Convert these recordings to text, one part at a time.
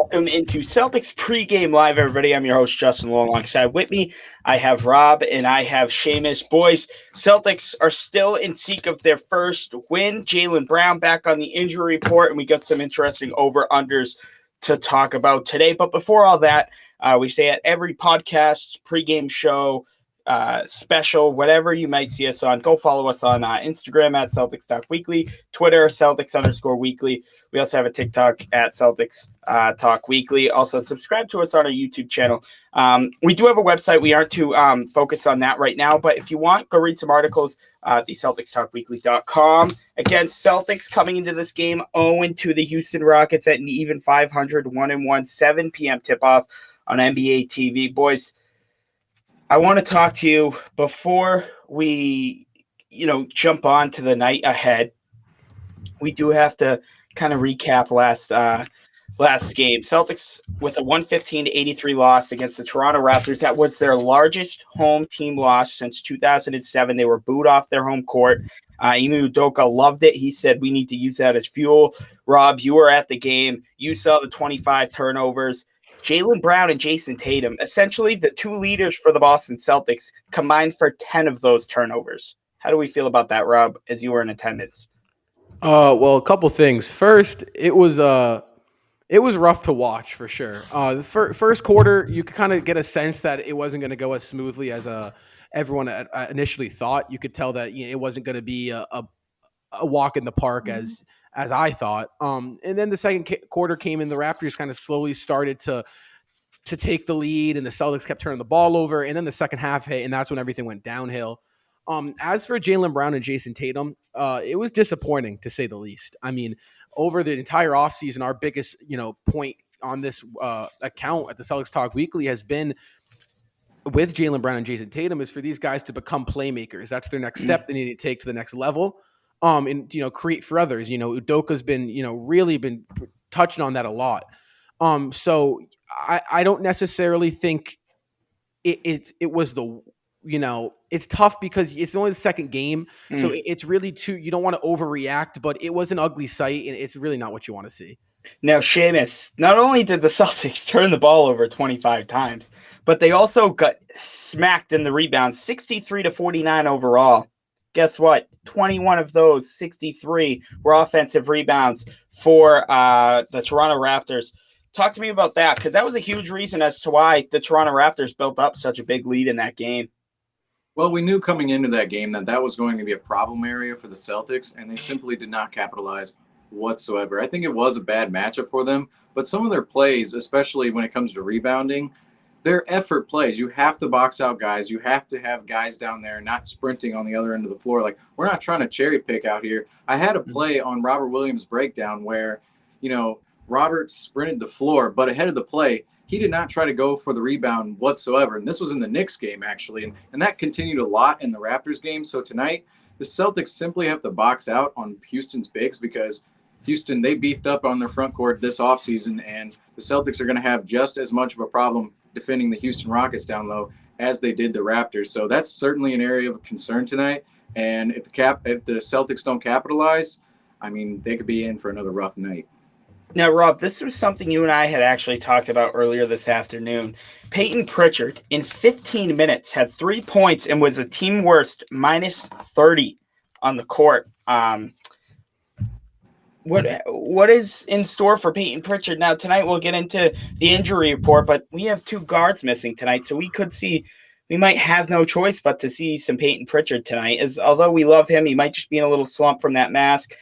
Welcome into Celtics pregame live, everybody. I'm your host, Justin Lowe. Alongside with me, I have Rob and I have Seamus. Boys, Celtics are still in seek of their first win. Jaylen Brown back on the injury report, and we got some interesting over-unders to talk about today. But before all that, we say at every podcast, pregame show, special, whatever you might see us on, go follow us on Instagram at Celtics Talk Weekly, Twitter, Celtics_weekly. We also have a TikTok at Celtics Talk Weekly. Also, subscribe to us on our YouTube channel. We do have a website. We aren't too focused on that right now, but if you want, go read some articles at the CelticsTalkWeekly.com. Again, Celtics coming into this game 0-2 the Houston Rockets at an even 500, 1-1, 7 p.m. tip-off on NBA TV. Boys, I want to talk to you before we, jump on to the night ahead. We do have to kind of recap last game. Celtics with a 115-83 loss against the Toronto Raptors. That was their largest home team loss since 2007. They were booed off their home court. Ime Udoka loved it. He said, we need to use that as fuel. Rob, you were at the game. You saw the 25 turnovers. Jaylen Brown and Jason Tatum, essentially the two leaders for the Boston Celtics, combined for 10 of those turnovers. How do we feel about that, Rob, as you were in attendance? Well, a couple things. First, it was rough to watch for sure. The first quarter, you could kind of get a sense that it wasn't going to go as smoothly as everyone initially thought. You could tell that it wasn't going to be a walk in the park as I thought. And then the second quarter came in, the Raptors kind of slowly started to take the lead, and the Celtics kept turning the ball over. And then the second half hit, and that's when everything went downhill. As for Jaylen Brown and Jason Tatum, it was disappointing to say the least. I mean, over the entire offseason, our biggest point on this account at the Celtics Talk Weekly has been with Jaylen Brown and Jason Tatum is for these guys to become playmakers. That's their next step. They need to take to the next level. And create for others. Udoka's been really been touching on that a lot. So I don't necessarily think it was the it's tough because it's only the second game, so it's really you don't want to overreact, but it was an ugly sight, and it's really not what you want to see. Now, Seamus, not only did the Celtics turn the ball over 25 times, but they also got smacked in the rebounds, 63-49 overall. Guess what? 21 of those 63 were offensive rebounds for the Toronto Raptors. Talk to me about that, because that was a huge reason as to why the Toronto Raptors built up such a big lead in that game. Well, we knew coming into that game that was going to be a problem area for the Celtics, and they simply did not capitalize whatsoever. I think it was a bad matchup for them, but some of their plays, especially when it comes to rebounding, they're effort plays. You have to box out guys. You have to have guys down there not sprinting on the other end of the floor. Like, we're not trying to cherry pick out here. I had a play on Robert Williams' breakdown where, Robert sprinted the floor, but ahead of the play, he did not try to go for the rebound whatsoever. And this was in the Knicks game, actually. And that continued a lot in the Raptors game. So tonight, the Celtics simply have to box out on Houston's bigs because Houston, they beefed up on their front court this offseason, and the Celtics are going to have just as much of a problem defending the Houston Rockets down low as they did the Raptors. So that's certainly an area of concern tonight. And if the Celtics don't capitalize, I mean, they could be in for another rough night. Now, Rob, this was something you and I had actually talked about earlier this afternoon. Peyton Pritchard, in 15 minutes, had 3 points and was a team worst minus 30 on the court. What is in store for Peyton Pritchard? Now, tonight we'll get into the injury report, but we have two guards missing tonight, so we might have no choice but to see some Peyton Pritchard tonight. Although we love him, he might just be in a little slump from that mask.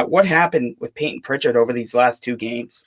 What happened with Peyton Pritchard over these last two games?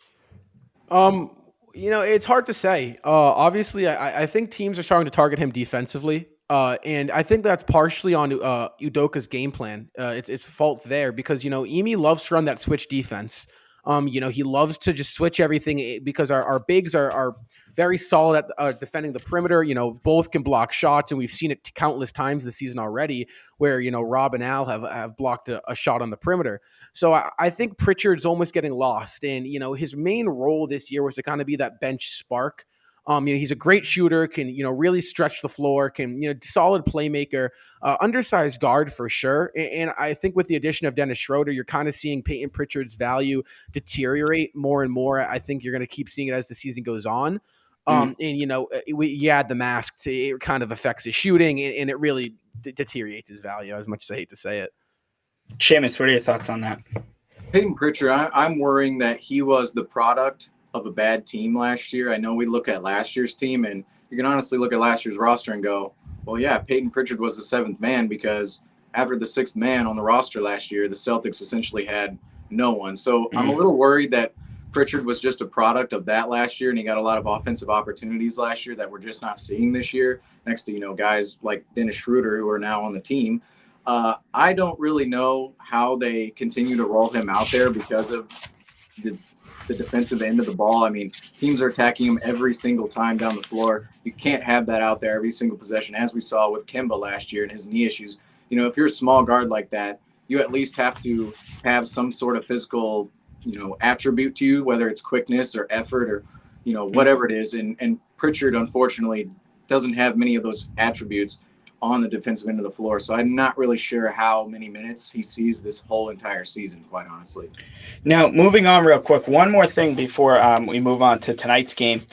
It's hard to say. Obviously, I think teams are starting to target him defensively. And I think that's partially on Udoka's game plan. It's fault there because, Ime loves to run that switch defense. He loves to just switch everything because our bigs are very solid at defending the perimeter. Both can block shots, and we've seen it countless times this season already where, Rob and Al have blocked a shot on the perimeter. So I think Pritchard's almost getting lost. And, his main role this year was to kind of be that bench spark. He's a great shooter, can really stretch the floor, can solid playmaker, undersized guard for sure. And I think with the addition of Dennis Schroeder, you're kind of seeing Peyton Pritchard's value deteriorate more and more. I think you're going to keep seeing it as the season goes on. And you add the mask, it kind of affects his shooting, and it really deteriorates his value. As much as I hate to say it. Seamus, what are your thoughts on that? Peyton Pritchard, I'm worrying that he was the product of a bad team last year. I know we look at last year's team, and you can honestly look at last year's roster and go, well, yeah, Peyton Pritchard was the seventh man, because after the sixth man on the roster last year, the Celtics essentially had no one. So I'm a little worried that Pritchard was just a product of that last year, and he got a lot of offensive opportunities last year that we're just not seeing this year, next to, guys like Dennis Schroeder who are now on the team. I don't really know how they continue to roll him out there because of the defensive end of the ball. I mean, teams are attacking him every single time down the floor. You can't have that out there every single possession, as we saw with Kemba last year and his knee issues. If you're a small guard like that, you at least have to have some sort of physical, attribute to you, whether it's quickness or effort or, whatever it is. And Pritchard, unfortunately, doesn't have many of those attributes on the defensive end of the floor. So I'm not really sure how many minutes he sees this whole entire season, quite honestly. Now, moving on real quick, one more thing before we move on to tonight's game.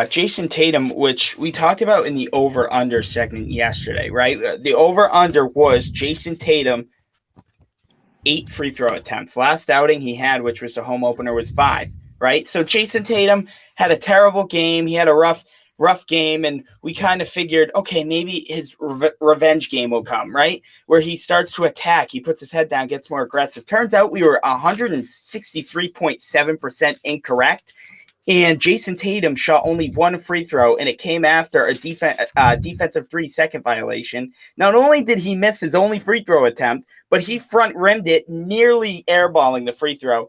Jason Tatum, which we talked about in the over-under segment yesterday, right? The over-under was Jason Tatum 8 free throw attempts. Last outing he had, which was the home opener, was 5, right? So Jason Tatum had a terrible game. He had a rough game, and we kind of figured, okay, maybe his revenge game will come, right? Where he starts to attack, he puts his head down, gets more aggressive. Turns out we were 163.7% incorrect, and Jason Tatum shot only 1 free throw, and it came after a defensive 3-second violation. Not only did he miss his only free throw attempt, but he front rimmed it, nearly airballing the free throw.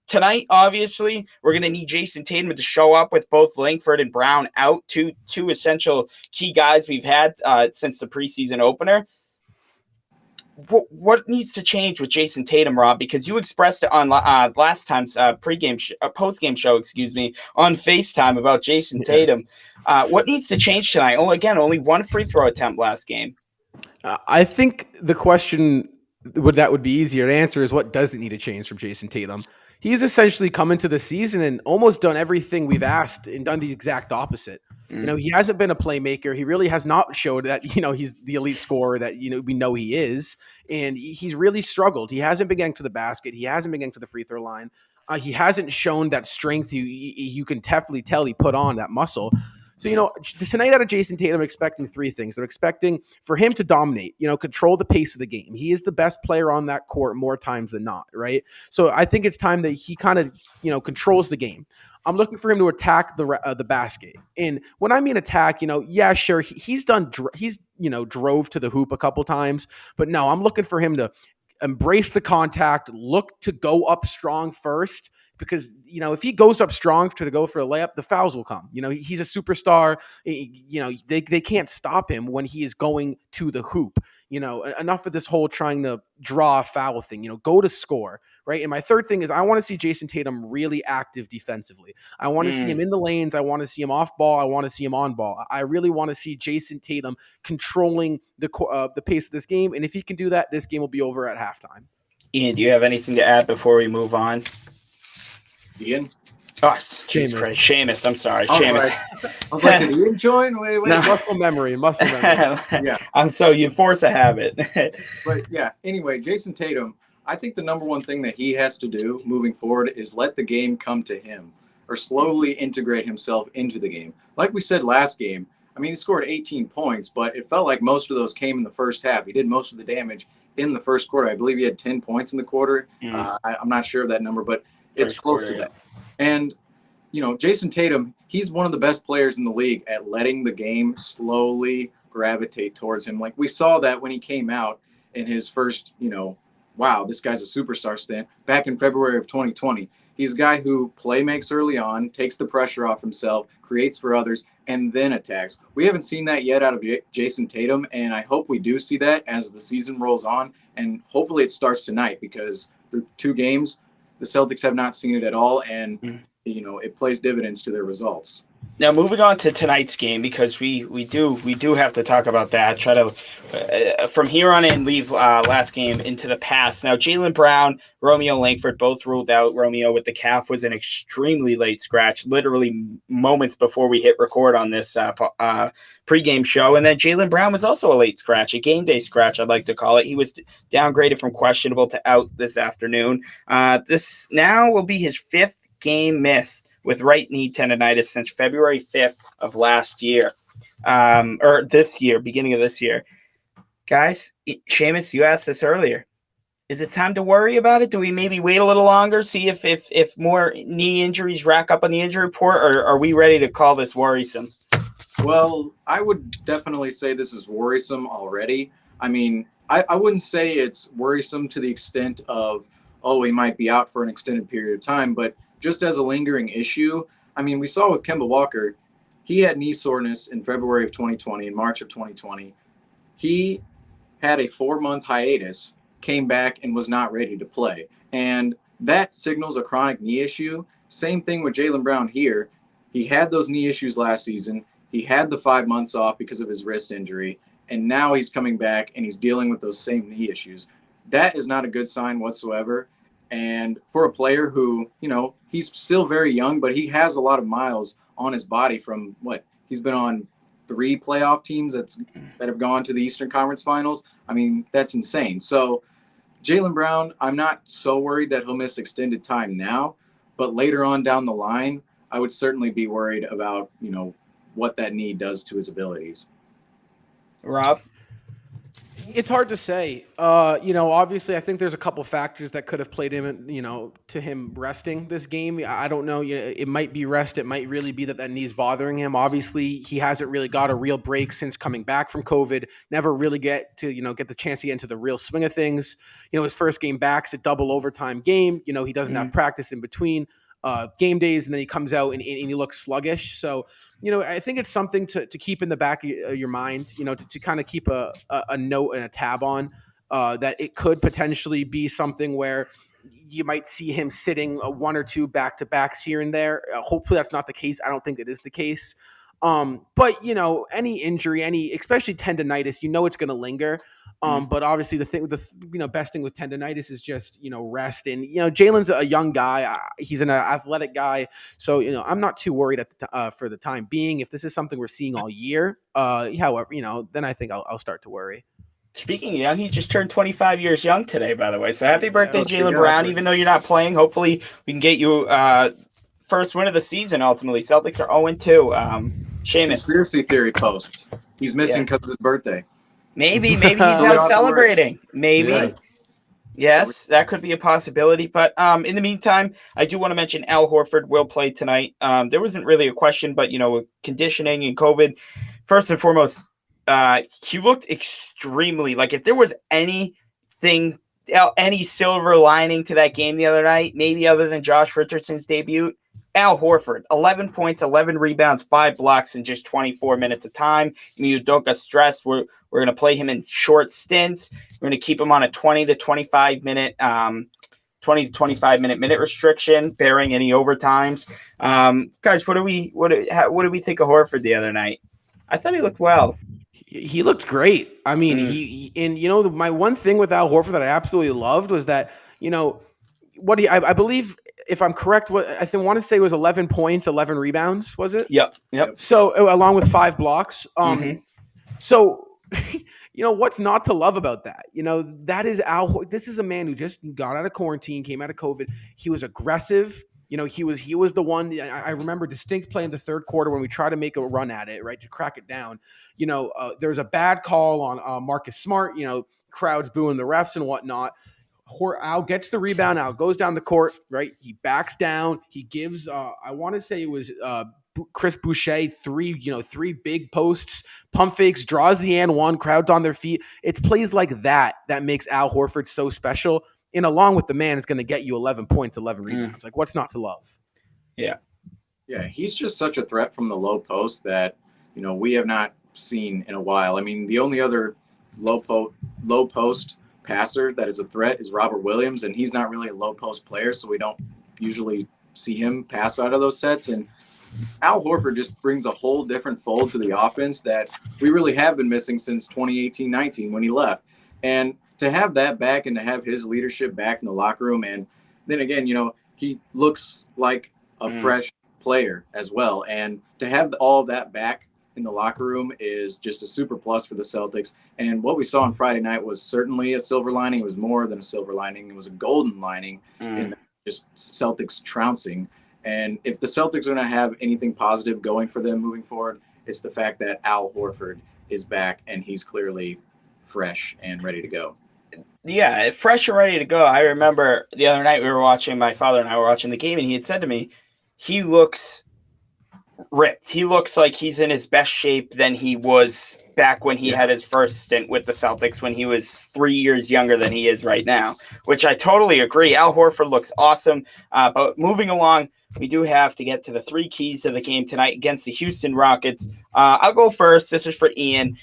Tonight, obviously, we're going to need Jason Tatum to show up with both Langford and Brown out, two essential key guys we've had since the preseason opener. What needs to change with Jason Tatum, Rob? Because you expressed it on last time's post-game show, on FaceTime about Jason Tatum. What needs to change tonight? Only 1 free throw attempt last game. I think the question that would be easier to answer is what doesn't need to change from Jason Tatum. He's essentially come into the season and almost done everything we've asked and done the exact opposite. He hasn't been a playmaker. He really has not showed that, he's the elite scorer that, we know he is. And he's really struggled. He hasn't been getting to the basket. He hasn't been getting to the free throw line. He hasn't shown that strength you can definitely tell he put on, that muscle. So, tonight out of Jason Tatum, I'm expecting 3 things. I'm expecting for him to dominate, control the pace of the game. He is the best player on that court more times than not, right? So I think it's time that he kind of, controls the game. I'm looking for him to attack the basket. And when I mean attack, sure, he's drove to the hoop a couple times, but no, I'm looking for him to embrace the contact, look to go up strong first, because, if he goes up strong to go for a layup, the fouls will come. He's a superstar. They can't stop him when he is going to the hoop. Enough of this whole trying to draw a foul thing, go to score, right? And my third thing is I want to see Jason Tatum really active defensively. I want to see him in the lanes. I want to see him off ball. I want to see him on ball. I really want to see Jason Tatum controlling the pace of this game. And if he can do that, this game will be over at halftime. Ian, do you have anything to add before we move on? Ian? Oh, Seamus, I'm sorry. Seamus. I was like, did Ian join? Wait. No. Muscle memory. Yeah. So you force a habit. But yeah, anyway, Jason Tatum, I think the number one thing that he has to do moving forward is let the game come to him, or slowly integrate himself into the game. Like we said last game, he scored 18 points, but it felt like most of those came in the first half. He did most of the damage in the first quarter. I believe he had 10 points in the quarter. I'm not sure of that number, but it's close to that. And, Jason Tatum, he's one of the best players in the league at letting the game slowly gravitate towards him. Like we saw that when he came out in his first, wow, this guy's a superstar stint back in February of 2020. He's a guy who makes early on, takes the pressure off himself, creates for others, and then attacks. We haven't seen that yet out of Jason Tatum, and I hope we do see that as the season rolls on. And hopefully it starts tonight, because through 2 games, the Celtics have not seen it at all, and it plays dividends to their results. Now moving on to tonight's game, because we do have to talk about that. Try to from here on in leave last game into the past. Now Jaylen Brown, Romeo Langford both ruled out. Romeo with the calf was an extremely late scratch, literally moments before we hit record on this pregame show. And then Jaylen Brown was also a late scratch, a game day scratch, I'd like to call it. He was downgraded from questionable to out this afternoon. This now will be his 5th game miss with right knee tendonitis since February 5th of last year, or this year, beginning of this year. Guys, Seamus, you asked this earlier. Is it time to worry about it? Do we maybe wait a little longer, see if more knee injuries rack up on the injury report, or are we ready to call this worrisome? Well, I would definitely say this is worrisome already. I mean, I wouldn't say it's worrisome to the extent of, oh, he might be out for an extended period of time, but just as a lingering issue, I mean, we saw with Kemba Walker, he had knee soreness in February of 2020, in March of 2020. He had a 4-month hiatus, came back, and was not ready to play. And that signals a chronic knee issue. Same thing with Jaylen Brown here. He had those knee issues last season. He had the 5 months off because of his wrist injury. And now he's coming back and he's dealing with those same knee issues. That is not a good sign whatsoever. And for a player who, you know, he's still very young, but he has a lot of miles on his body from he's been on 3 playoff teams that have gone to the Eastern Conference Finals. I mean, that's insane. So Jaylen Brown, I'm not so worried that he'll miss extended time now, but later on down the line, I would certainly be worried about, you know, what that knee does to his abilities. Rob? It's hard to say. Obviously, I think there's a couple factors that could have played him, to him resting this game. I don't know. It might be rest. It might really be that knee's bothering him. Obviously, he hasn't really got a real break since coming back from COVID. Never really get the chance to get into the real swing of things. His first game back's a double overtime game. He doesn't have practice in between game days, and then he comes out and he looks sluggish. So, I think it's something to keep in the back of your mind, to kind of keep a note and a tab on that it could potentially be something where you might see him sitting 1 or 2 back-to-backs here and there. Hopefully that's not the case. I don't think it is the case. But any injury, especially tendonitis, it's going to linger. But obviously the best thing with tendonitis is just, rest. And, Jaylen's a young guy. He's an athletic guy. So, I'm not too worried for the time being. If this is something we're seeing all year, however, then I think I'll start to worry. Speaking of young, he just turned 25 years young today, by the way. So happy birthday, Jaylen Brown. Even though you're not playing, hopefully we can get you first win of the season, ultimately. Celtics are 0-2. Seamus. Conspiracy theory post. He's missing because of his birthday. Maybe he's out celebrating. Maybe. Yeah. Yes, that could be a possibility. But in the meantime, I do want to mention Al Horford will play tonight. There wasn't really a question, but, with conditioning and COVID, first and foremost, he looked extremely, like if there was anything, any silver lining to that game the other night, maybe other than Josh Richardson's debut, Al Horford, 11 points, 11 rebounds, 5 blocks in just 24 minutes of time. You don't get stressed. We're going to play him in short stints. We're going to keep him on a 20 to 25 minute minute restriction, bearing any overtimes. Guys, what do we think of Horford the other night? I thought he looked well. He looked great. I mean, my one thing with Al Horford that I absolutely loved was that, I believe, if I'm correct, what I want to say was 11 points, 11 rebounds, was it? Yep. So along with 5 blocks. So, what's not to love about that? That is Al. This is a man who just got out of quarantine, came out of COVID. He was aggressive. He was the one. I remember distinct play in the third quarter when we tried to make a run at it, right, to crack it down. There was a bad call on Marcus Smart. Crowds booing the refs and whatnot. Al gets the rebound. Al goes down the court, right? He backs down. He gives, I want to say it was Chris Boucher, 3 big posts, pump fakes, draws the and one, crowds on their feet. It's plays like that makes Al Horford so special. And along with the man, it's going to get you 11 points, 11 rebounds. Like, what's not to love? Yeah, he's just such a threat from the low post that, we have not seen in a while. I mean, the only other low post passer that is a threat is Robert Williams, and he's not really a low post player, so we don't usually see him pass out of those sets. And Al Horford just brings a whole different fold to the offense that we really have been missing since 2018-19 when he left. And to have that back and to have his leadership back in the locker room, and then again, he looks like a fresh player as well. And to have all of that back in the locker room is just a super plus for the Celtics. And what we saw on Friday night was certainly a silver lining. It was more than a silver lining. It was a golden lining in just Celtics trouncing. And if the Celtics are going to have anything positive going for them moving forward, it's the fact that Al Horford is back and he's clearly fresh and ready to go. Yeah, fresh and ready to go. I remember the other night my father and I were watching the game, and he had said to me, he looks ripped. He looks like he's in his best shape than he was back when he had his first stint with the Celtics when he was 3 years younger than he is right now, which I totally agree. Al Horford looks awesome. But moving along, we do have to get to the three keys of the game tonight against the Houston Rockets. I'll go first. This is for Ian.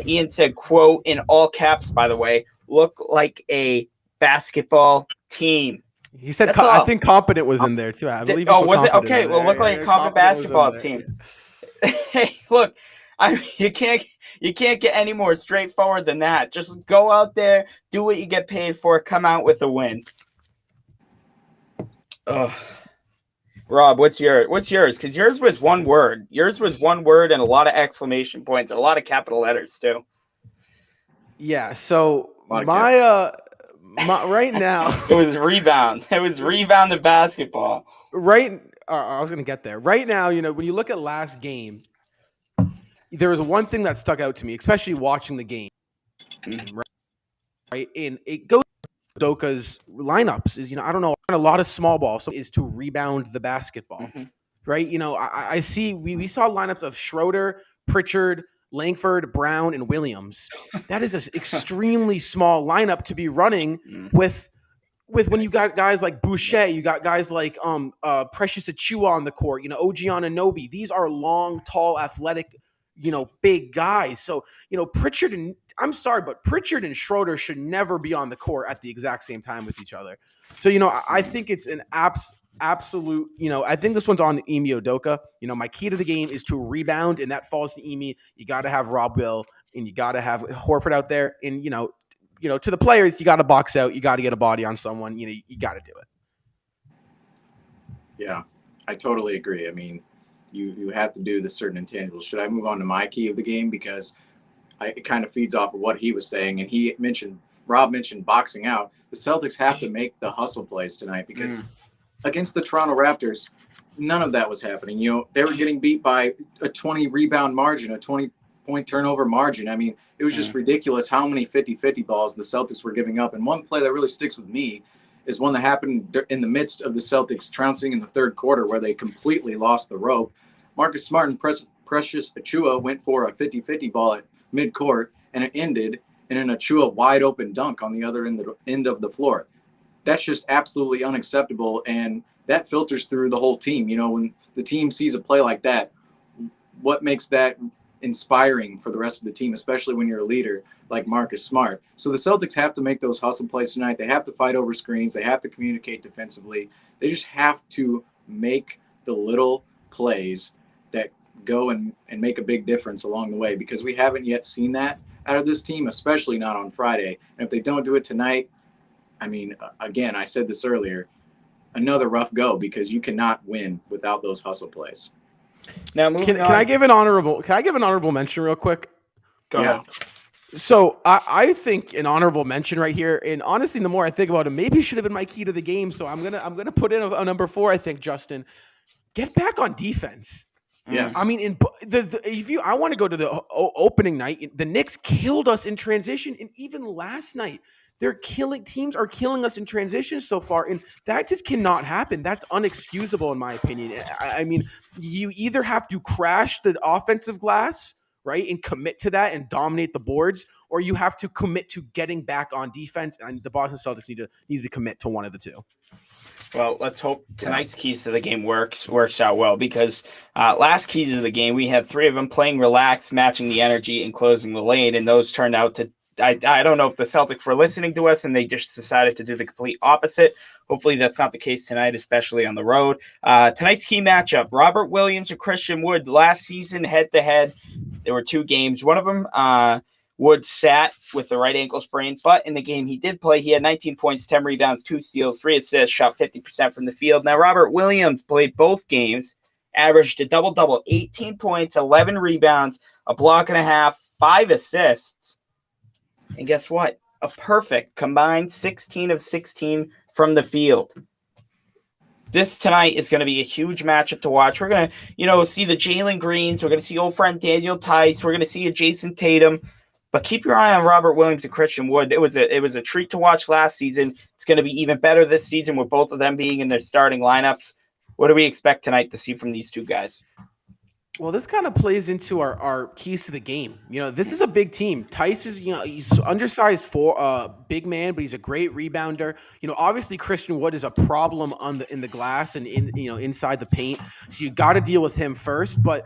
Ian said, quote, in all caps, by the way, look like a basketball team. He said, I think competent was in there too. I believe. Was it? Okay, well, look like a competent basketball team. Hey, look, you can't get any more straightforward than that. Just go out there, do what you get paid for, come out with a win. Rob, what's yours? Because yours was one word. Yours was one word and a lot of exclamation points and a lot of capital letters too. Yeah. So my right now it was rebound. It was rebound to basketball. Right. I was gonna get there. Right now, when you look at last game, there was one thing that stuck out to me, especially watching the game. Right, and it goes to Doka's lineups is I don't know, a lot of small ball, so is to rebound the basketball. Right. I see we saw lineups of Schroeder, Pritchard, Langford, Brown, and Williams. That is an extremely small lineup to be running with when you got guys like Boucher, you got guys like Precious Achiuwa on the court, OG Anunoby. These are long, tall, athletic, big guys. So, Pritchard and Schroeder should never be on the court at the exact same time with each other. So, I think it's an absolute, I think this one's on Ime Udoka. My key to the game is to rebound, and that falls to Ime. You got to have Rob Will, and you got to have Horford out there. And, to the players, you got to box out. You got to get a body on someone. You got to do it. Yeah, I totally agree. I mean, you have to do the certain intangibles. Should I move on to my key of the game? Because it kind of feeds off of what he was saying. And Rob mentioned boxing out. The Celtics have to make the hustle plays tonight because against the Toronto Raptors, none of that was happening. They were getting beat by a 20 rebound margin, a 20-point turnover margin. I mean, it was just ridiculous how many 50-50 balls the Celtics were giving up. And one play that really sticks with me is one that happened in the midst of the Celtics trouncing in the third quarter where they completely lost the rope. Marcus Smart and Precious Achiuwa went for a 50-50 ball at midcourt, and it ended in an Achiuwa wide open dunk on the other end of the floor. That's just absolutely unacceptable, and that filters through the whole team. When the team sees a play like that, what makes that inspiring for the rest of the team, especially when you're a leader like Marcus Smart? So the Celtics have to make those hustle plays tonight. They have to fight over screens. They have to communicate defensively. They just have to make the little plays that go and make a big difference along the way, because we haven't yet seen that out of this team, especially not on Friday. And if they don't do it tonight, I mean, again, I said this earlier, another rough go, because you cannot win without those hustle plays. Now, can I give an honorable mention real quick? Go ahead. So I think an honorable mention right here, and honestly, the more I think about it, maybe should have been my key to the game. So I'm gonna put in a number 4. I think, Justin, get back on defense. Yes. I mean, I want to go to the opening night. The Knicks killed us in transition, and even last night, teams are killing us in transition so far, and that just cannot happen. That's unexcusable, in my opinion. I mean, you either have to crash the offensive glass, right, and commit to that and dominate the boards, or you have to commit to getting back on defense. And the Boston Celtics need to commit to one of the two. Well, let's hope tonight's keys to the game works out well, because last keys to the game, we had 3 of them playing relaxed, matching the energy, and closing the lane, and those turned out to I don't know if the Celtics were listening to us and they just decided to do the complete opposite. Hopefully that's not the case tonight, especially on the road. Tonight's key matchup, Robert Williams and Christian Wood. Last season, head-to-head, there were 2 games. One of them, Wood sat with the right ankle sprain, but in the game he did play, he had 19 points, 10 rebounds, 2 steals, 3 assists, shot 50% from the field. Now, Robert Williams played both games, averaged a double-double, 18 points, 11 rebounds, a block and a half, 5 assists. And guess what? A perfect combined 16 of 16 from the field. This tonight is going to be a huge matchup to watch. We're going to, see the Jalen Greens. We're going to see old friend Daniel Tice. We're going to see a Jason Tatum. But keep your eye on Robert Williams and Christian Wood. It was a treat to watch last season. It's going to be even better this season with both of them being in their starting lineups. What do we expect tonight to see from these 2 guys? Well, this kind of plays into our keys to the game. This is a big team. Tice is, he's undersized for big man, but he's a great rebounder. Obviously Christian Wood is a problem in the glass and inside the paint. So you got to deal with him first. But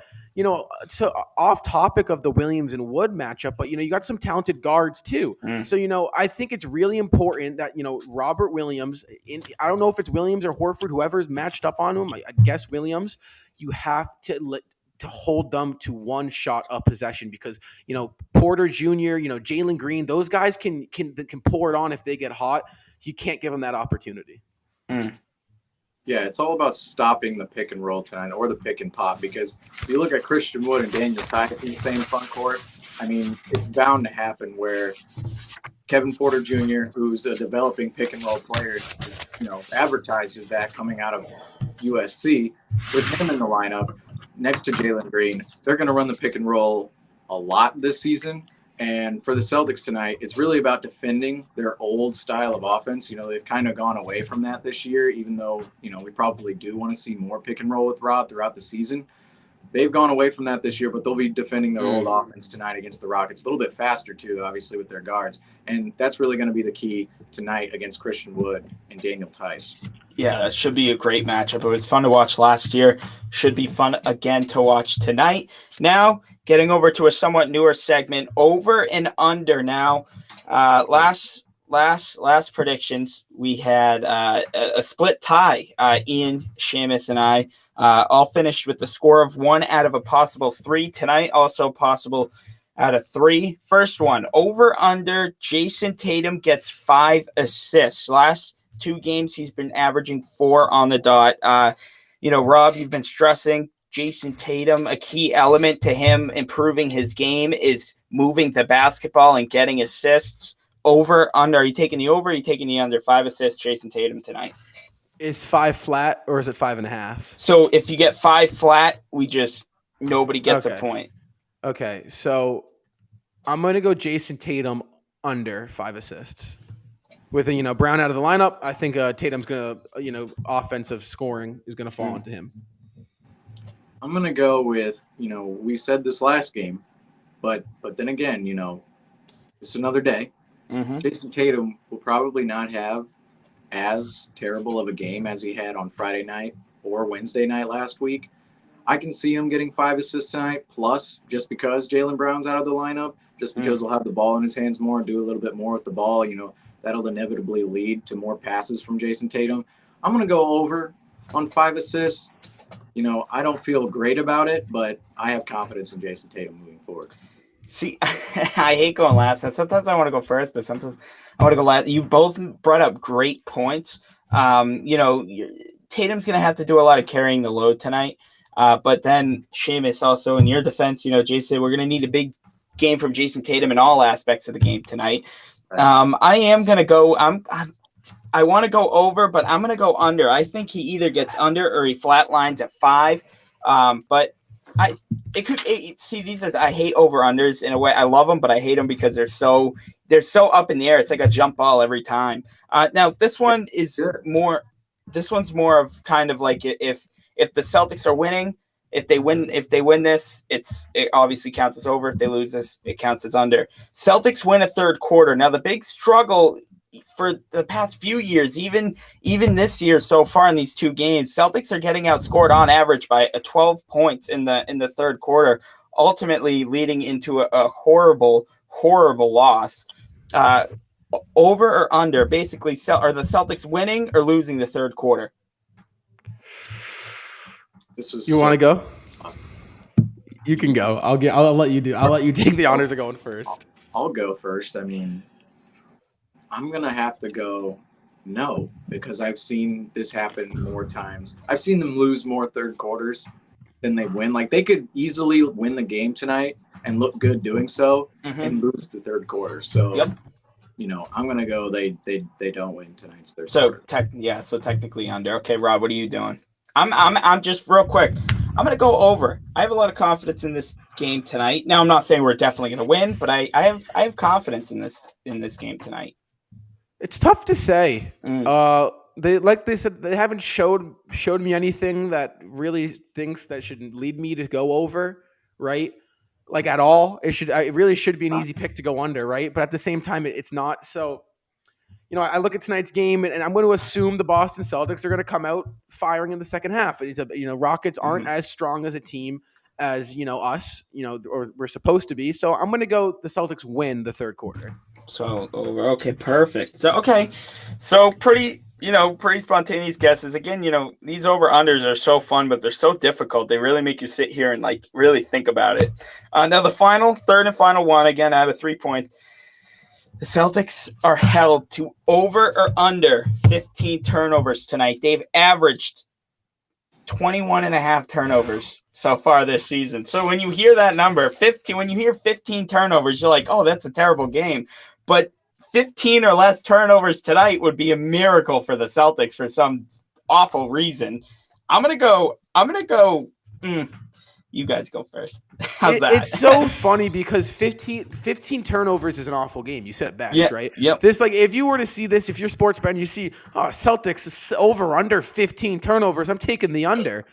so off topic of the Williams and Wood matchup, but you got some talented guards too. So I think it's really important that Robert Williams. I don't know if it's Williams or Horford, whoever's matched up on him. I guess Williams. You have to hold them to 1 shot of possession because, Porter Jr., Jalen Green, those guys can pour it on if they get hot. You can't give them that opportunity. Yeah, it's all about stopping the pick and roll tonight or the pick and pop because if you look at Christian Wood and Daniel Tice in the same front court, it's bound to happen where Kevin Porter Jr., who's a developing pick and roll player, is, advertised as that coming out of USC, with him in the lineup, next to Jalen Green, they're going to run the pick and roll a lot this season. And for the Celtics tonight, it's really about defending their old style of offense. They've kind of gone away from that this year, even though, we probably do want to see more pick and roll with Rob throughout the season. They've gone away from that this year, but they'll be defending their old offense tonight against the Rockets. A little bit faster, too, obviously, with their guards. And that's really going to be the key tonight against Christian Wood and Daniel Tice. Yeah, that should be a great matchup. It was fun to watch last year. Should be fun again to watch tonight. Now, getting over to a somewhat newer segment, over and under now. Last predictions, we had a split tie. Ian, Seamus, and I all finished with the score of 1 out of a possible 3. Tonight, also possible out of 3. First one, over under. Jason Tatum gets 5 assists. Last 2 games, he's been averaging 4 on the dot. Rob, you've been stressing Jason Tatum. A key element to him improving his game is moving the basketball and getting assists. Over, under. Are you taking the over? Or are you taking the under? 5 assists, Jason Tatum tonight. Is 5 flat or is it 5.5? So if you get 5 flat, nobody gets a point. Okay, so I'm going to go Jason Tatum under 5 assists. With Brown out of the lineup, I think Tatum's going to offensive scoring is going to fall onto him. I'm going to go with we said this last game, but then again it's another day. Jason Tatum will probably not have as terrible of a game as he had on Friday night or Wednesday night last week. I can see him getting 5 assists tonight, plus just because Jaylen Brown's out of the lineup, just because he'll have the ball in his hands more and do a little bit more with the ball, that'll inevitably lead to more passes from Jason Tatum. I'm going to go over on 5 assists. I don't feel great about it, but I have confidence in Jason Tatum moving forward. See, I hate going last. And sometimes I want to go first, but sometimes I want to go last. You both brought up great points. Tatum's going to have to do a lot of carrying the load tonight. But then Seamus also in your defense, Jason, we're going to need a big game from Jason Tatum in all aspects of the game tonight. I am going to go. I want to go over, but I'm going to go under. I think he either gets under or he flatlines at 5. But I hate over unders in a way. I love them, but I hate them because they're so up in the air. It's like a jump ball every time. Now this one is more. This one's more of kind of like if the Celtics are winning, if they win this, it obviously counts as over. If they lose this, it counts as under. Celtics win a third quarter. Now the big struggle for the past few years, even this year so far in these 2 games, Celtics are getting outscored on average by 12 points in the third quarter, ultimately leading into a horrible loss. Uh, over or under? Basically, are the Celtics winning or losing the third quarter? You want to go? You can go. I'll let you do. I'll let you take the honors of going first. I'll go first. I mean, I'm gonna have to go no, because I've seen this happen more times. I've seen them lose more third quarters than they win. Like, they could easily win the game tonight and look good doing so, and lose the third quarter. So, I'm gonna go. They don't win tonight's third quarter. So technically under. Okay, Rob, what are you doing? I'm just real quick. I'm gonna go over. I have a lot of confidence in this game tonight. Now, I'm not saying we're definitely gonna win, but I have confidence in this game tonight. It's tough to say. They said, they haven't showed me anything that really thinks that should lead me to go over, right? Like, at all. It really should be an easy pick to go under, right? But at the same time, it's not. So, I look at tonight's game, and I'm going to assume the Boston Celtics are going to come out firing in the second half. Rockets aren't as strong as a team as us, or we're supposed to be. So I'm going to go the Celtics win the third quarter. So over. Okay, perfect. So pretty spontaneous guesses. Again, these over unders are so fun, but they're so difficult. They really make you sit here and really think about it. Now the third and final one, again out of 3 points. The Celtics are held to over or under 15 turnovers tonight. They've averaged 21 and a half turnovers so far this season. So when you hear that number, 15, when you hear 15 turnovers, you're like, oh, that's a terrible game. But 15 or less turnovers tonight would be a miracle for the Celtics for some awful reason. I'm going to go. You guys go first. How's that? It's so funny because 15 turnovers is an awful game. You said best, right? Yep. This, if you were to see this, if you're sports fan, you see Celtics over under 15 turnovers. I'm taking the under.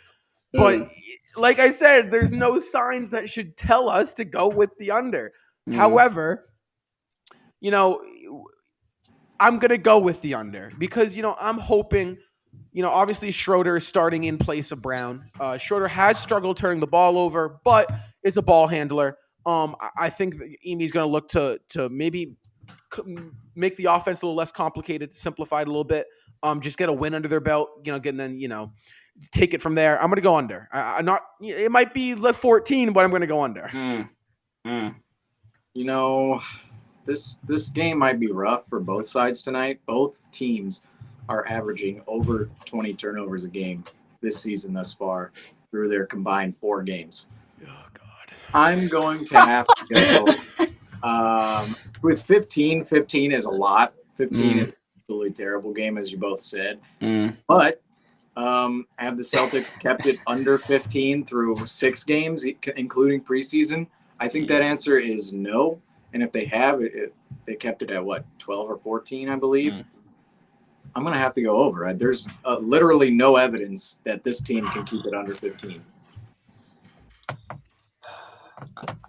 But like I said, there's no signs that should tell us to go with the under. However, I'm going to go with the under because, I'm hoping, obviously Schroeder is starting in place of Brown. Schroeder has struggled turning the ball over, but is a ball handler. I think that Imi's going to look to maybe make the offense a little less complicated, simplify it a little bit. Just get a win under their belt, and then, take it from there. I'm going to go under. It might be 14, but I'm going to go under. This game might be rough for both sides tonight. Both teams are averaging over 20 turnovers a game this season thus far through their combined 4 games. Oh, God. I'm going to have to go with 15. 15 is a lot. 15 is a absolutely terrible game, as you both said. But have the Celtics kept it under 15 through 6 games, including preseason? I think that answer is no. And if they have, they kept it at, 12 or 14, I believe? I'm going to have to go over. There's literally no evidence that this team can keep it under 15.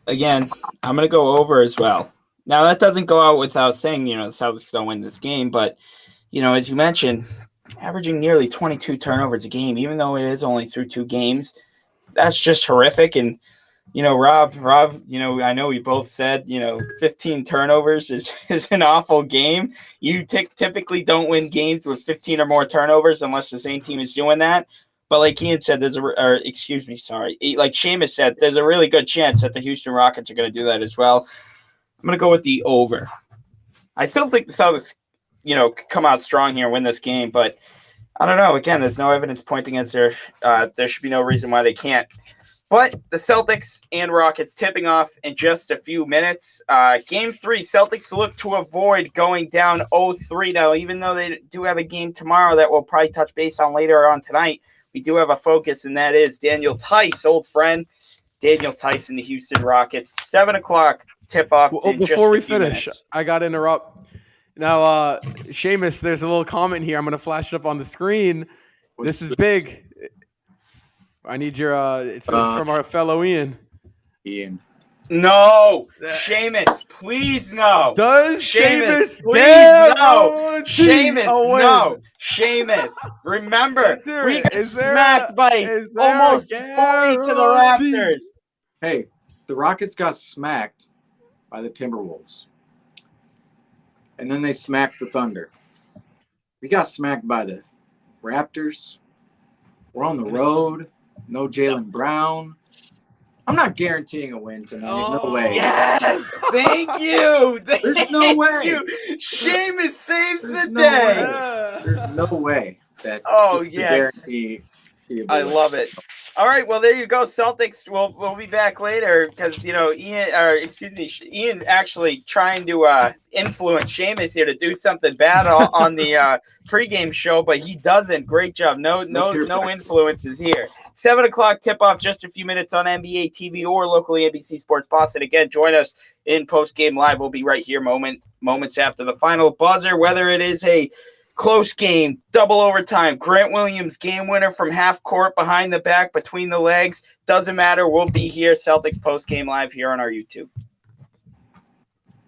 Again, I'm going to go over as well. Now, that doesn't go out without saying, the Celtics don't win this game. But, as you mentioned, averaging nearly 22 turnovers a game, even though it is only through 2 games, that's just horrific. And, Rob, I know we both said, 15 turnovers is an awful game. You typically don't win games with 15 or more turnovers unless the same team is doing that. But like Ian said, like Seamus said, there's a really good chance that the Houston Rockets are going to do that as well. I'm going to go with the over. I still think the Celtics, come out strong here and win this game, but I don't know. Again, there's no evidence pointing against there. There should be no reason why they can't. But the Celtics and Rockets tipping off in just a few minutes. Game 3, Celtics look to avoid going down 0-3. Now, even though they do have a game tomorrow that we'll probably touch base on later on tonight, we do have a focus, and that is Daniel Tice, old friend. Daniel Tice and the Houston Rockets. 7 o'clock tip-off. Before we finish, I got to interrupt. Now, Seamus, there's a little comment here. I'm going to flash it up on the screen. This is big. I need your it's from our fellow Ian. No, Seamus, please no. Does Seamus please no? Seamus, no. Seamus, remember, we got smacked by almost 40 to the Raptors. Hey, the Rockets got smacked by the Timberwolves. and then they smacked the Thunder. We got smacked by the Raptors. We're on the road. No Jaylen Brown. I'm not guaranteeing a win tonight. No way. Yes, thank you. There's no way. Seamus saves There's the no day. way. There's no way that Oh, this is a yes. guarantee. I love it. All right, well, there you go. Celtics, we'll be back later because, Ian actually trying to influence Seamus here to do something bad on the pregame show, but he doesn't. Great job. No influences here. 7 o'clock tip-off, just a few minutes on NBA TV or locally NBC Sports Boston. Again, join us in post-game live. We'll be right here moments after the final buzzer, whether it is a close game, double overtime, Grant Williams game winner from half court, behind the back, between the legs. Doesn't matter. We'll be here. Celtics post-game live here on our YouTube.